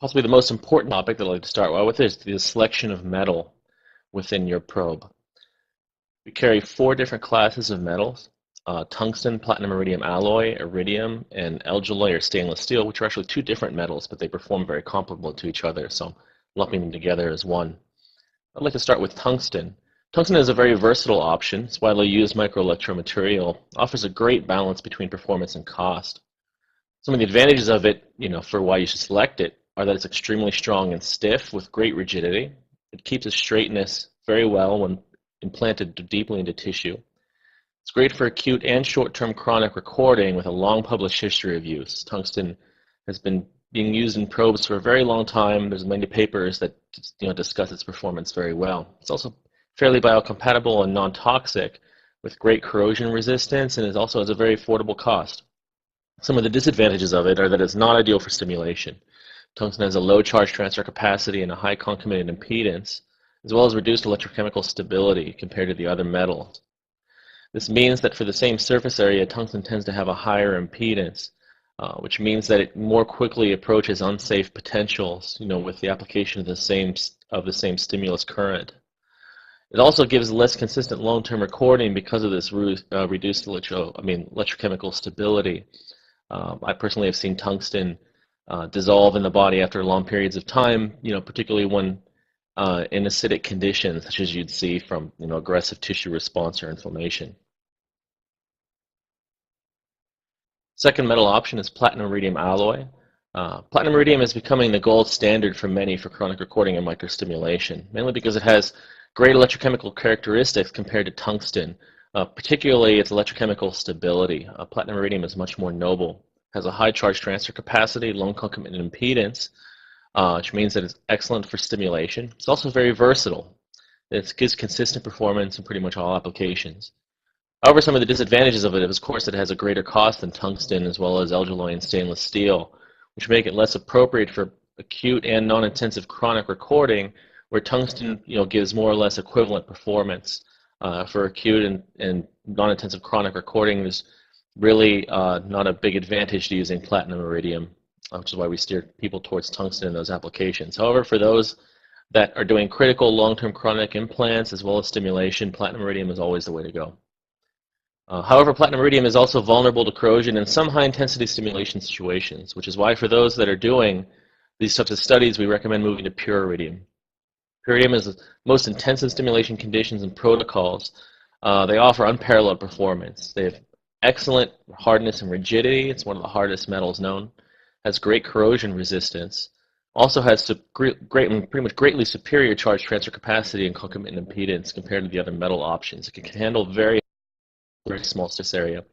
Possibly the most important topic that I'd like to start with is the selection of metal within your probe. We carry four different classes of metals: tungsten, platinum, iridium alloy, iridium, and alloy or stainless steel, which are actually two different metals, but they perform very comparable to each other, so I'm lumping them together as one. I'd like to start with tungsten. Tungsten is a very versatile option. It's widely used microelectrode material, offers a great balance between performance and cost. Some of the advantages of it, for why you should select it, are that it's extremely strong and stiff with great rigidity. It keeps its straightness very well when implanted deeply into tissue. It's great for acute and short-term chronic recording with a long published history of use. Tungsten has been being used in probes for a very long time. There's many papers that discuss its performance very well. It's also fairly biocompatible and non-toxic with great corrosion resistance, and it also has a very affordable cost. Some of the disadvantages of it are that it's not ideal for stimulation. Tungsten has a low charge transfer capacity and a high concomitant impedance, as well as reduced electrochemical stability compared to the other metals. This means that for the same surface area, tungsten tends to have a higher impedance, which means that it more quickly approaches unsafe potentials, with the application of the same stimulus current. It also gives less consistent long-term recording because of this reduced electrochemical stability. I personally have seen tungsten dissolve in the body after long periods of time, particularly when in acidic conditions, such as you'd see from aggressive tissue response or inflammation. Second metal option is platinum iridium alloy. Platinum iridium is becoming the gold standard for many for chronic recording and microstimulation, mainly because it has great electrochemical characteristics compared to tungsten, particularly its electrochemical stability. Platinum iridium is much more noble, has a high charge transfer capacity, low concomitant impedance, which means that it's excellent for stimulation. It's also very versatile. It gives consistent performance in pretty much all applications. However, some of the disadvantages of it is, of course, that it has a greater cost than tungsten as well as alloy and stainless steel, which make it less appropriate for acute and non-intensive chronic recording, where tungsten gives more or less equivalent performance. For acute and non-intensive chronic recording, there's really not a big advantage to using platinum iridium, which is why we steer people towards tungsten in those applications. However, for those that are doing critical long-term chronic implants as well as stimulation, platinum iridium is always the way to go. However, platinum iridium is also vulnerable to corrosion in some high-intensity stimulation situations, which is why for those that are doing these types of studies, we recommend moving to pure iridium. Pure iridium is the most intensive stimulation conditions and protocols. They offer unparalleled performance. They have excellent hardness and rigidity. It's one of the hardest metals known. Has great corrosion resistance. Also has pretty much greatly superior charge transfer capacity and concomitant impedance compared to the other metal options. It can handle very small surface area.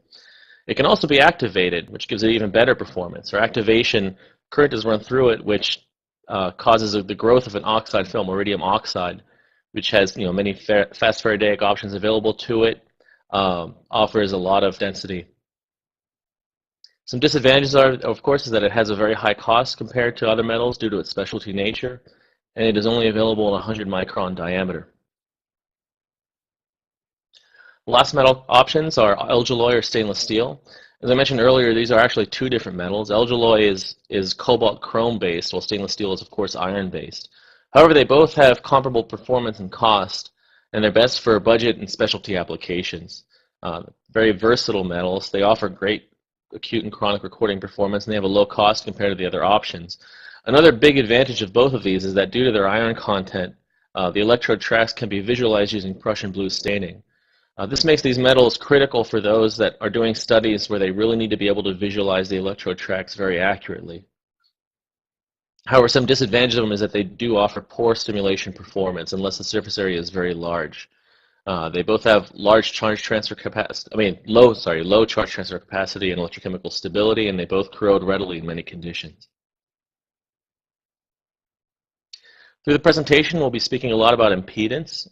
It can also be activated, which gives it even better performance. Or activation, current is run through it, which causes the growth of an oxide film, iridium oxide, which has many fast Faradaic options available to it, offers a lot of density. Some disadvantages are, of course, is that it has a very high cost compared to other metals due to its specialty nature, and it is only available in 100 micron diameter. Last metal options are alloy or stainless steel. As I mentioned earlier, these are actually two different metals. Alloy is cobalt chrome based, while stainless steel is, of course, iron based. However, they both have comparable performance and cost, and they're best for budget and specialty applications. Very versatile metals. They offer great acute and chronic recording performance, and they have a low cost compared to the other options. Another big advantage of both of these is that due to their iron content, the electrode tracks can be visualized using Prussian blue staining. This makes these metals critical for those that are doing studies where they really need to be able to visualize the electrode tracks very accurately. However, some disadvantage of them is that they do offer poor stimulation performance unless the surface area is very large. They both have large charge transfer capacity, low charge transfer capacity and electrochemical stability, and they both corrode readily in many conditions. Through the presentation, we'll be speaking a lot about impedance.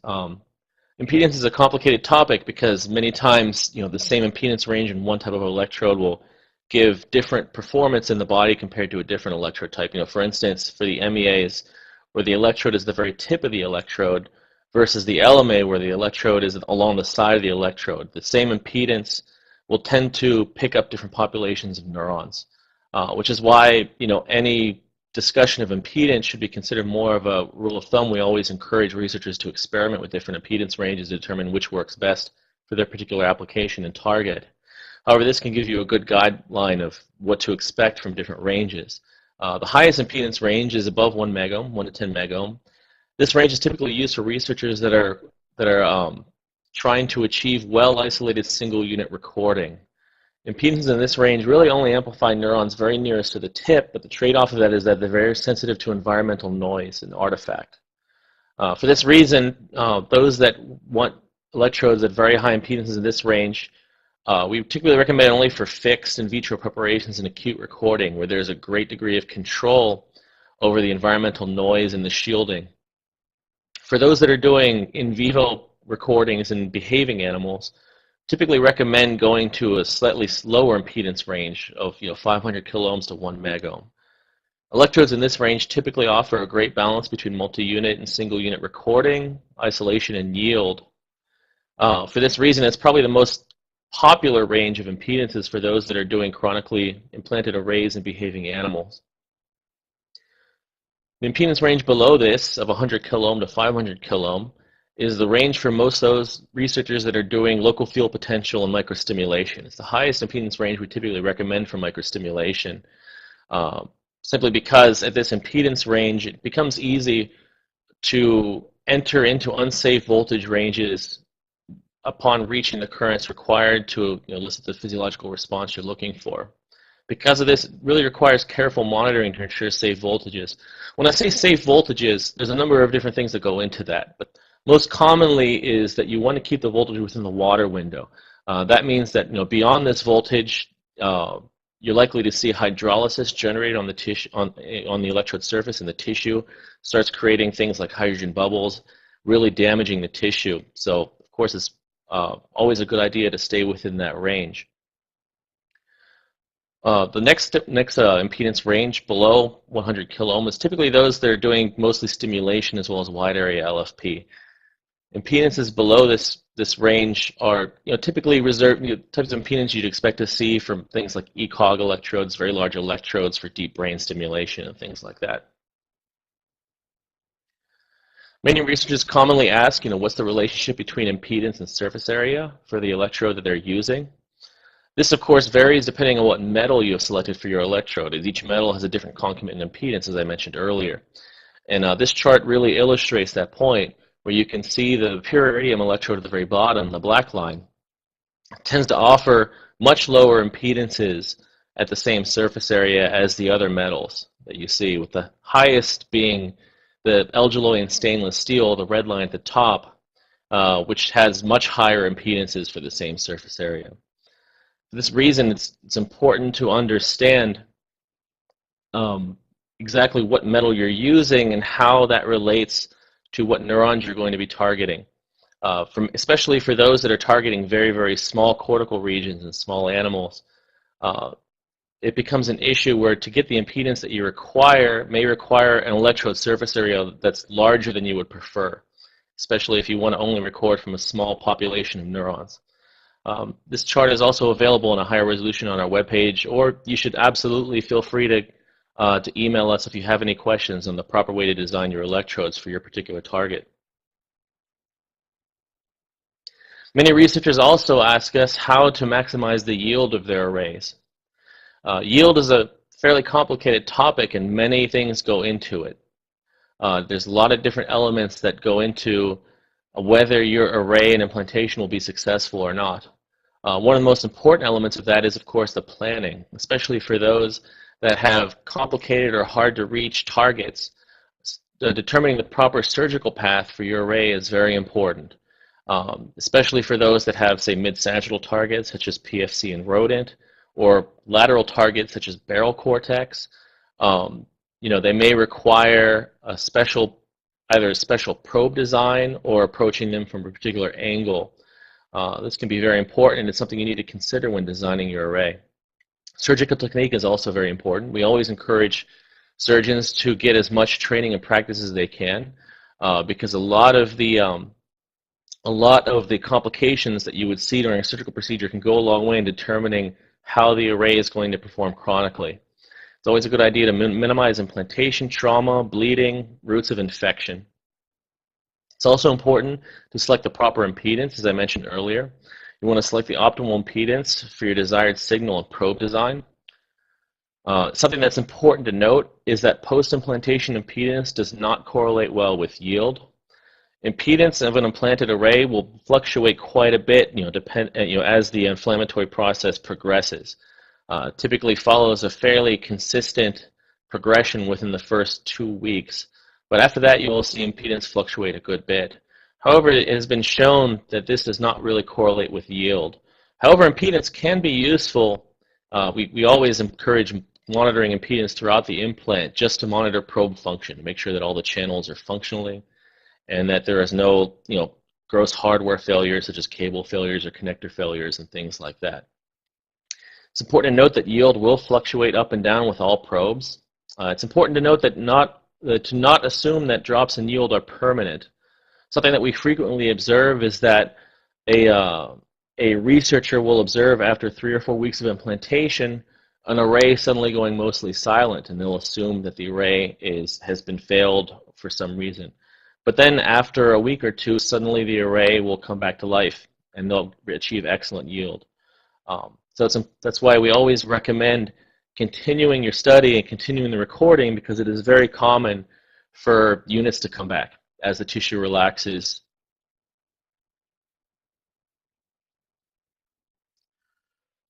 Impedance is a complicated topic because many times, the same impedance range in one type of electrode will give different performance in the body compared to a different electrode type. For instance, for the MEAs, where the electrode is the very tip of the electrode, versus the LMA, where the electrode is along the side of the electrode, the same impedance will tend to pick up different populations of neurons, which is why any discussion of impedance should be considered more of a rule of thumb. We always encourage researchers to experiment with different impedance ranges to determine which works best for their particular application and target. However, this can give you a good guideline of what to expect from different ranges. The highest impedance range is above 1 megohm, 1 to 10 megohm. This range is typically used for researchers that are trying to achieve well-isolated single-unit recording. Impedances in this range really only amplify neurons very nearest to the tip, but the trade-off of that is that they're very sensitive to environmental noise and artifact. For this reason, those that want electrodes at very high impedances in this range, we typically recommend only for fixed in vitro preparations and acute recording, where there's a great degree of control over the environmental noise and the shielding. For those that are doing in vivo recordings in behaving animals, typically recommend going to a slightly lower impedance range of 500 kiloohms to 1 megohm. Electrodes in this range typically offer a great balance between multi-unit and single-unit recording, isolation, and yield. For this reason, it's probably the most popular range of impedances for those that are doing chronically implanted arrays in behaving animals. The impedance range below this, of 100 kiloohm to 500 kiloohm, is the range for most of those researchers that are doing local field potential and microstimulation. It's the highest impedance range we typically recommend for microstimulation, simply because at this impedance range, it becomes easy to enter into unsafe voltage ranges upon reaching the currents required to elicit the physiological response you're looking for. Because of this, it really requires careful monitoring to ensure safe voltages. When I say safe voltages, there's a number of different things that go into that. But most commonly is that you want to keep the voltage within the water window. That means that beyond this voltage, you're likely to see hydrolysis generated on the tissue, on the electrode surface, and the tissue starts creating things like hydrogen bubbles, really damaging the tissue. So, of course, it's always a good idea to stay within that range. The next impedance range below 100 kiloohm is typically those that are doing mostly stimulation as well as wide area LFP. Impedances below this range are typically reserved types of impedance you'd expect to see from things like ECOG electrodes, very large electrodes for deep brain stimulation and things like that. Many researchers commonly ask, what's the relationship between impedance and surface area for the electrode that they're using? This, of course, varies depending on what metal you have selected for your electrode, as each metal has a different concomitant impedance, as I mentioned earlier. And this chart really illustrates that point, where you can see the pure iridium electrode at the very bottom, the black line, tends to offer much lower impedances at the same surface area as the other metals that you see, with the highest being the alloy and stainless steel, the red line at the top, which has much higher impedances for the same surface area. For this reason, it's important to understand exactly what metal you're using and how that relates to what neurons you're going to be targeting. Especially for those that are targeting very, very small cortical regions and small animals, it becomes an issue where to get the impedance that you require may require an electrode surface area that's larger than you would prefer, especially if you want to only record from a small population of neurons. This chart is also available in a higher resolution on our webpage, or you should absolutely feel free to email us if you have any questions on the proper way to design your electrodes for your particular target. Many researchers also ask us how to maximize the yield of their arrays. Yield is a fairly complicated topic, and many things go into it. There's a lot of different elements that go into whether your array and implantation will be successful or not. One of the most important elements of that is, of course, the planning, especially for those that have complicated or hard to reach targets. Determining the proper surgical path for your array is very important, especially for those that have, say, mid-sagittal targets such as PFC and rodent, or lateral targets such as barrel cortex. They may require either a special probe design or approaching them from a particular angle. This can be very important, and it's something you need to consider when designing your array. Surgical technique is also very important. We always encourage surgeons to get as much training and practice as they can, because a lot of the complications that you would see during a surgical procedure can go a long way in determining how the array is going to perform chronically. It's always a good idea to minimize implantation trauma, bleeding, routes of infection. It's also important to select the proper impedance, as I mentioned earlier. You want to select the optimal impedance for your desired signal and probe design. Something that's important to note is that post-implantation impedance does not correlate well with yield. Impedance of an implanted array will fluctuate quite a bit, as the inflammatory process progresses. Typically follows a fairly consistent progression within the first 2 weeks, but after that you will see impedance fluctuate a good bit. However, it has been shown that this does not really correlate with yield. However, impedance can be useful. We always encourage monitoring impedance throughout the implant just to monitor probe function, to make sure that all the channels are functioning and that there is no gross hardware failures such as cable failures or connector failures and things like that. It's important to note that yield will fluctuate up and down with all probes. It's important to note that to not assume that drops in yield are permanent. Something that we frequently observe is that a researcher will observe after 3 or 4 weeks of implantation an array suddenly going mostly silent, and they'll assume that the array has been failed for some reason. But then after a week or two, suddenly the array will come back to life, and they'll achieve excellent yield. So that's why we always recommend continuing your study and continuing the recording, because it is very common for units to come back as the tissue relaxes.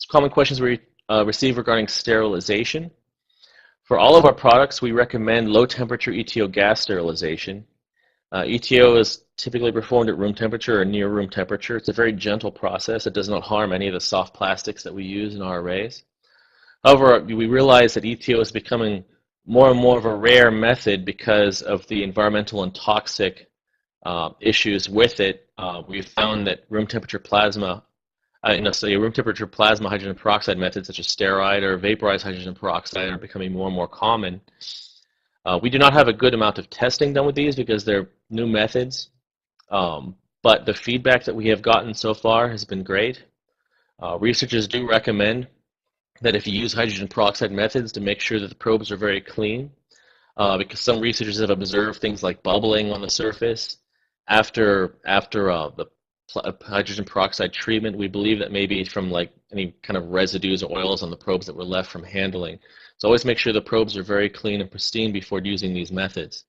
Common questions we receive regarding sterilization. For all of our products, we recommend low temperature ETO gas sterilization. ETO is typically performed at room temperature or near room temperature. It's a very gentle process. It does not harm any of the soft plastics that we use in our arrays. However, we realize that ETO is becoming more and more of a rare method because of the environmental and toxic issues with it. We've found that room temperature plasma, room temperature plasma hydrogen peroxide methods such as stearide or vaporized hydrogen peroxide are becoming more and more common. We do not have a good amount of testing done with these because they're new methods, but the feedback that we have gotten so far has been great. Researchers do recommend that if you use hydrogen peroxide methods, to make sure that the probes are very clean, because some researchers have observed things like bubbling on the surface after the hydrogen peroxide treatment. We believe that maybe from like any kind of residues or oils on the probes that were left from handling. So always make sure the probes are very clean and pristine before using these methods.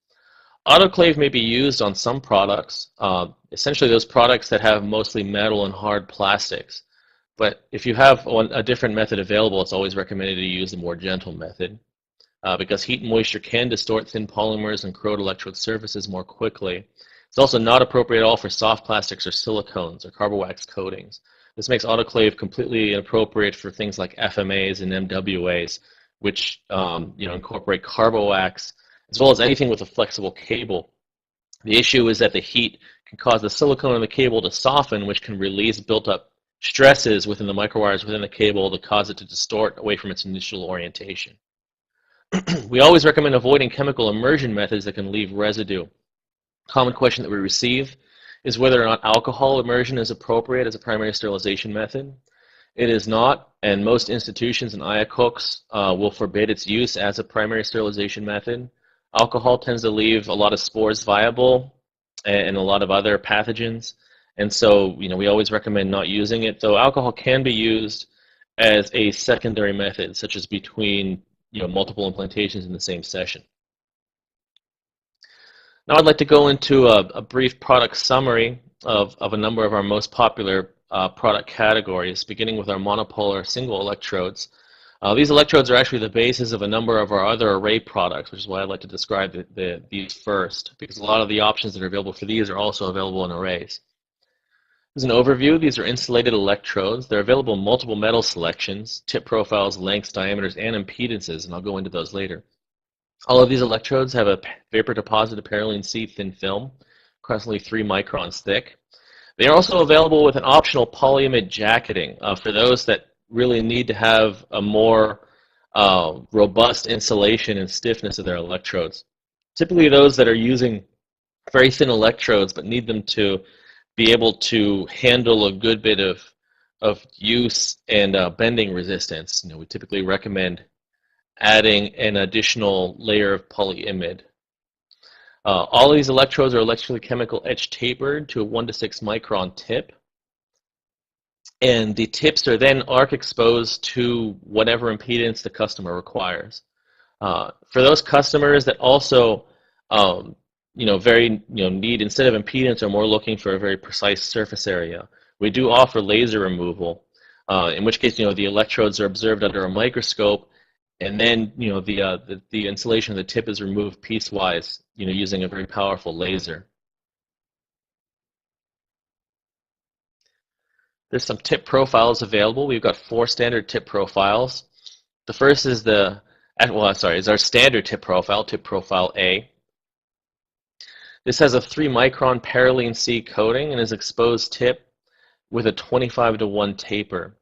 Autoclave may be used on some products, essentially those products that have mostly metal and hard plastics. But if you have a different method available, it's always recommended to use the more gentle method, because heat and moisture can distort thin polymers and corrode electrode surfaces more quickly. It's also not appropriate at all for soft plastics or silicones or carbowax coatings. This makes autoclave completely inappropriate for things like FMAs and MWAs, which incorporate carbowax, as well as anything with a flexible cable. The issue is that the heat can cause the silicone in the cable to soften, which can release built-up stresses within the microwires within the cable to cause it to distort away from its initial orientation. We always recommend avoiding chemical immersion methods that can leave residue. Common question that we receive is whether or not alcohol immersion is appropriate as a primary sterilization method. It is not, and most institutions and IACUCs will forbid its use as a primary sterilization method. Alcohol tends to leave a lot of spores viable and a lot of other pathogens, and so we always recommend not using it, though alcohol can be used as a secondary method, such as between multiple implantations in the same session. Now I'd like to go into a brief product summary of a number of our most popular product categories, beginning with our monopolar single electrodes. These electrodes are actually the basis of a number of our other array products, which is why I'd like to describe these first, because a lot of the options that are available for these are also available in arrays. As an overview, these are insulated electrodes. They're available in multiple metal selections, tip profiles, lengths, diameters, and impedances, and I'll go into those later. All of these electrodes have a vapor deposited parylene C thin film, approximately 3 microns thick. They are also available with an optional polyimide jacketing for those that really need to have a more robust insulation and stiffness of their electrodes. Typically those that are using very thin electrodes but need them to be able to handle a good bit of use and bending resistance. We typically recommend adding an additional layer of polyimide. All of these electrodes are electrically chemical etch tapered to a 1 to 6 micron tip. And the tips are then arc exposed to whatever impedance the customer requires. For those customers that also, need, instead of impedance, are more looking for a very precise surface area, we do offer laser removal. In which case, the electrodes are observed under a microscope, and then, the insulation of the tip is removed piecewise, using a very powerful laser. There's some tip profiles available. We've got 4 standard tip profiles. The first is is our standard tip profile A. This has a 3 micron parylene C coating and is exposed tip with a 25 to 1 taper.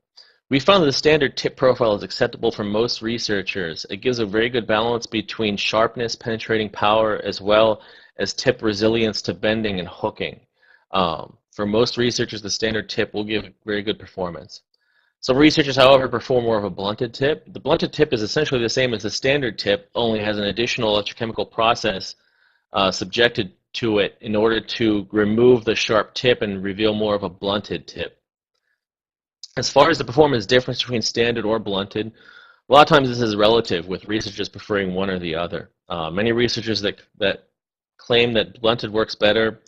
We found that the standard tip profile is acceptable for most researchers. It gives a very good balance between sharpness, penetrating power, as well as tip resilience to bending and hooking. For most researchers, the standard tip will give very good performance. Some researchers, however, prefer more of a blunted tip. The blunted tip is essentially the same as the standard tip, only has an additional electrochemical process subjected to it in order to remove the sharp tip and reveal more of a blunted tip. As far as the performance difference between standard or blunted, a lot of times this is relative, with researchers preferring one or the other. Many researchers that claim that blunted works better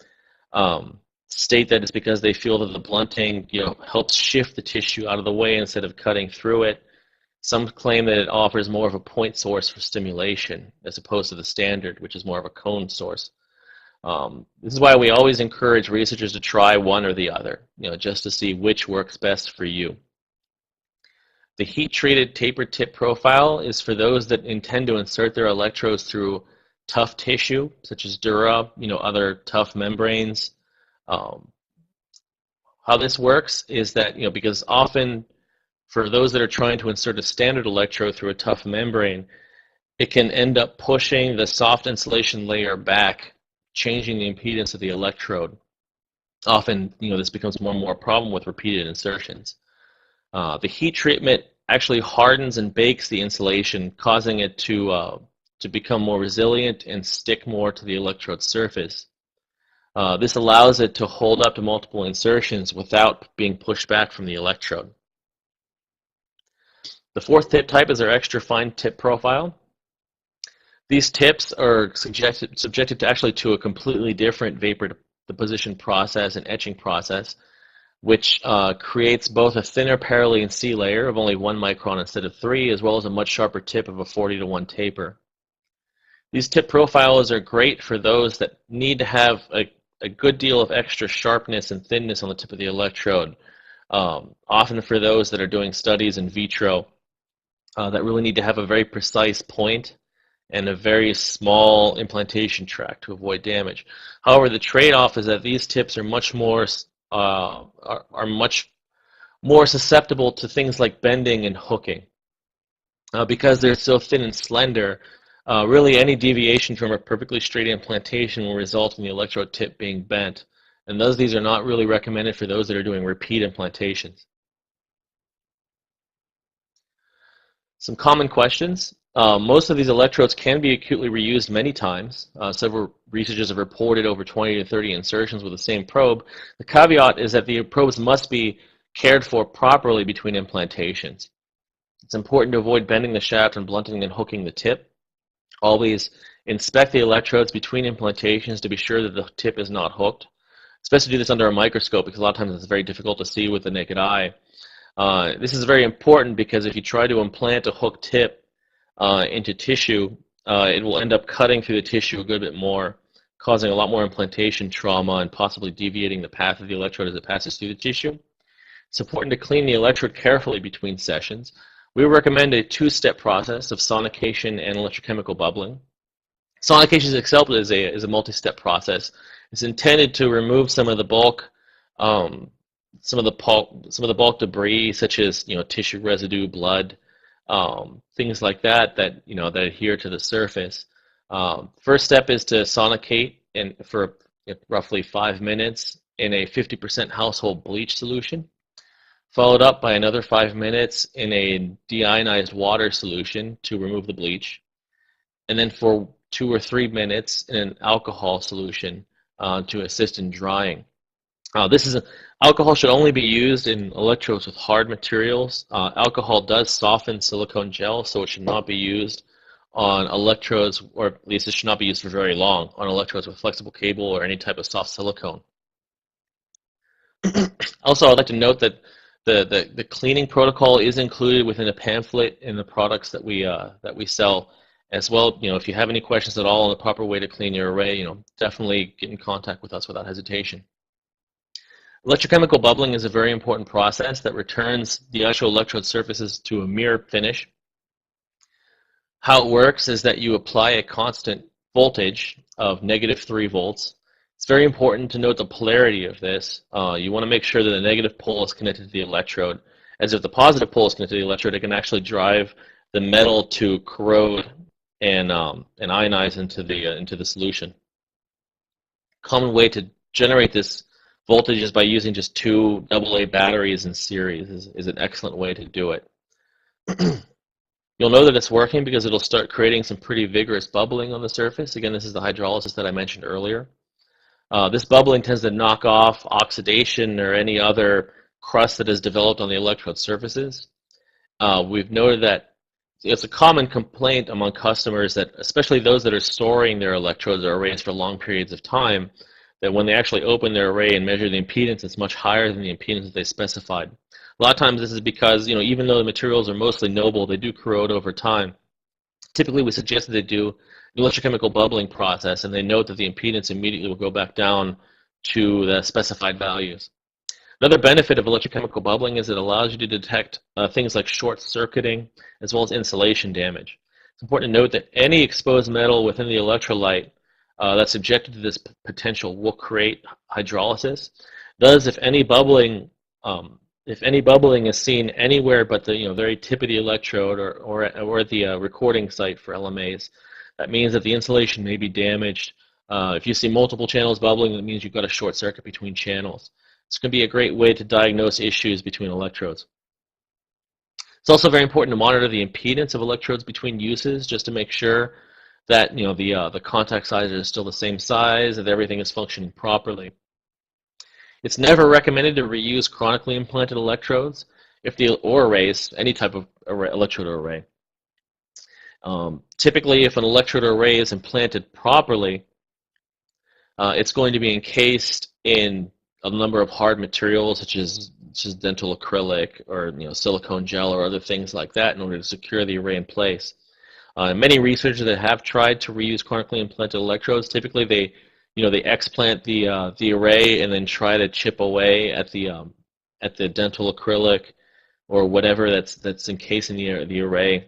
state that it's because they feel that the blunting helps shift the tissue out of the way instead of cutting through it. Some claim that it offers more of a point source for stimulation as opposed to the standard, which is more of a cone source. This is why we always encourage researchers to try one or the other, just to see which works best for you. The heat-treated tapered tip profile is for those that intend to insert their electrodes through tough tissue, such as dura, other tough membranes. How this works is that, because often for those that are trying to insert a standard electrode through a tough membrane, it can end up pushing the soft insulation layer back, changing the impedance of the electrode. Often, this becomes more and more a problem with repeated insertions. The heat treatment actually hardens and bakes the insulation, causing it to become more resilient and stick more to the electrode surface. This allows it to hold up to multiple insertions without being pushed back from the electrode. The 4th tip type is our extra fine tip profile. These tips are subjected to a completely different vapor deposition process and etching process, which creates both a thinner parylene C layer of only 1 micron instead of 3, as well as a much sharper tip of a 40 to 1 taper. These tip profiles are great for those that need to have a good deal of extra sharpness and thinness on the tip of the electrode. Often for those that are doing studies in vitro that really need to have a very precise point and a very small implantation tract to avoid damage. However, the trade-off is that these tips are much more susceptible to things like bending and hooking. Because they're so thin and slender, really any deviation from a perfectly straight implantation will result in the electrode tip being bent, and thus these are not really recommended for those that are doing repeat implantations. Some common questions. Most of these electrodes can be acutely reused many times. Several researchers have reported over 20 to 30 insertions with the same probe. The caveat is that the probes must be cared for properly between implantations. It's important to avoid bending the shaft and blunting and hooking the tip. Always inspect the electrodes between implantations to be sure that the tip is not hooked. Especially do this under a microscope, because a lot of times it's very difficult to see with the naked eye. This is very important because if you try to implant a hooked tip into tissue, it will end up cutting through the tissue a good bit more, causing a lot more implantation trauma and possibly deviating the path of the electrode as it passes through the tissue. It's important to clean the electrode carefully between sessions. We recommend a 2-step process of sonication and electrochemical bubbling. Sonication itself is a multi-step process. It's intended to remove some of the bulk debris, such as tissue residue, blood, things like that that adhere to the surface. First step is to sonicate for roughly 5 minutes in a 50% household bleach solution. followed up by another 5 minutes in a deionized water solution to remove the bleach, and then for 2 or 3 minutes in an alcohol solution to assist in drying. Alcohol should only be used in electrodes with hard materials. Alcohol does soften silicone gel, so it should not be used on electrodes, or at least it should not be used for very long on electrodes with flexible cable or any type of soft silicone. Also, I'd like to note that the cleaning protocol is included within a pamphlet in the products that we sell as well. If you have any questions at all on the proper way to clean your array, definitely get in contact with us without hesitation. Electrochemical bubbling is a very important process that returns the actual electrode surfaces to a mirror finish. How it works is that you apply a constant voltage of -3 volts. It's very important to note the polarity of this. You want to make sure that the negative pole is connected to the electrode, as if the positive pole is connected to the electrode, it can actually drive the metal to corrode and ionize into the solution. Common way to generate this voltage is by using just 2 AA batteries in series. Is an excellent way to do it. You'll know that it's working because it'll start creating some pretty vigorous bubbling on the surface. Again, this is the hydrolysis that I mentioned earlier. This bubbling tends to knock off oxidation or any other crust that has developed on the electrode surfaces. We've noted that it's a common complaint among customers that, especially those that are storing their electrodes or arrays for long periods of time, that when they actually open their array and measure the impedance, it's much higher than the impedance that they specified. A lot of times this is because, even though the materials are mostly noble, they do corrode over time. Typically, we suggest that they do an electrochemical bubbling process, and they note that the impedance immediately will go back down to the specified values. Another benefit of electrochemical bubbling is it allows you to detect things like short circuiting as well as insulation damage. It's important to note that any exposed metal within the electrolyte that's subjected to this potential will create hydrolysis. Thus, if any bubbling is seen anywhere but the very tip of the electrode or at the recording site for LMAs, that means that the insulation may be damaged. If you see multiple channels bubbling, that means you've got a short circuit between channels. It's going to be a great way to diagnose issues between electrodes. It's also very important to monitor the impedance of electrodes between uses, just to make sure that the contact sizes are still the same size, that everything is functioning properly. It's never recommended to reuse chronically implanted electrodes or arrays, any type of electrode array. Typically, if an electrode array is implanted properly, it's going to be encased in a number of hard materials such as dental acrylic or silicone gel or other things like that in order to secure the array in place. Many researchers that have tried to reuse chronically implanted electrodes, typically they explant the array and then try to chip away at the dental acrylic or whatever that's encasing the array.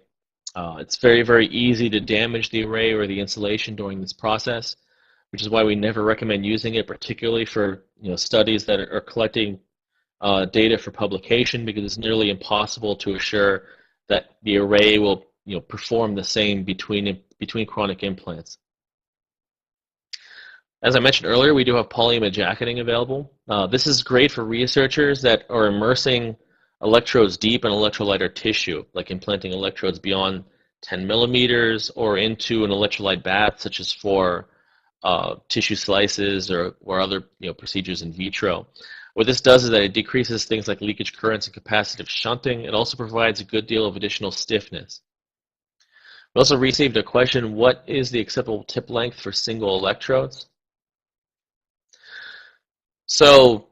It's very, very easy to damage the array or the insulation during this process, which is why we never recommend using it, particularly for studies that are collecting data for publication, because it's nearly impossible to assure that the array will perform the same between chronic implants. As I mentioned earlier, we do have polyimide jacketing available. This is great for researchers that are immersing electrodes deep in electrolyte or tissue, like implanting electrodes beyond 10 millimeters or into an electrolyte bath, such as for tissue slices or other procedures in vitro. What this does is that it decreases things like leakage currents and capacitive shunting. It also provides a good deal of additional stiffness. We also received a question: what is the acceptable tip length for single electrodes? So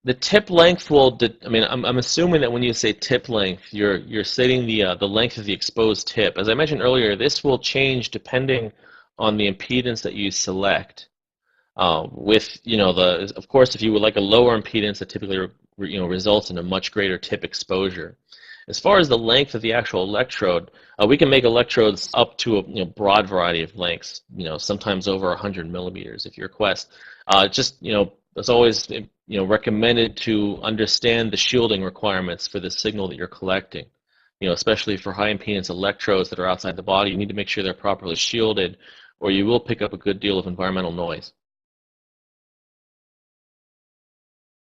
the tip length will, I'm assuming that when you say tip length, you're stating the length of the exposed tip. As I mentioned earlier, this will change depending on the impedance that you select. Of course, if you would like a lower impedance, that typically results in a much greater tip exposure. As far as the length of the actual electrode, we can make electrodes up to a broad variety of lengths. Sometimes over 100 millimeters if you request. It's always recommended to understand the shielding requirements for the signal that you're collecting. Especially for high impedance electrodes that are outside the body, you need to make sure they're properly shielded, or you will pick up a good deal of environmental noise.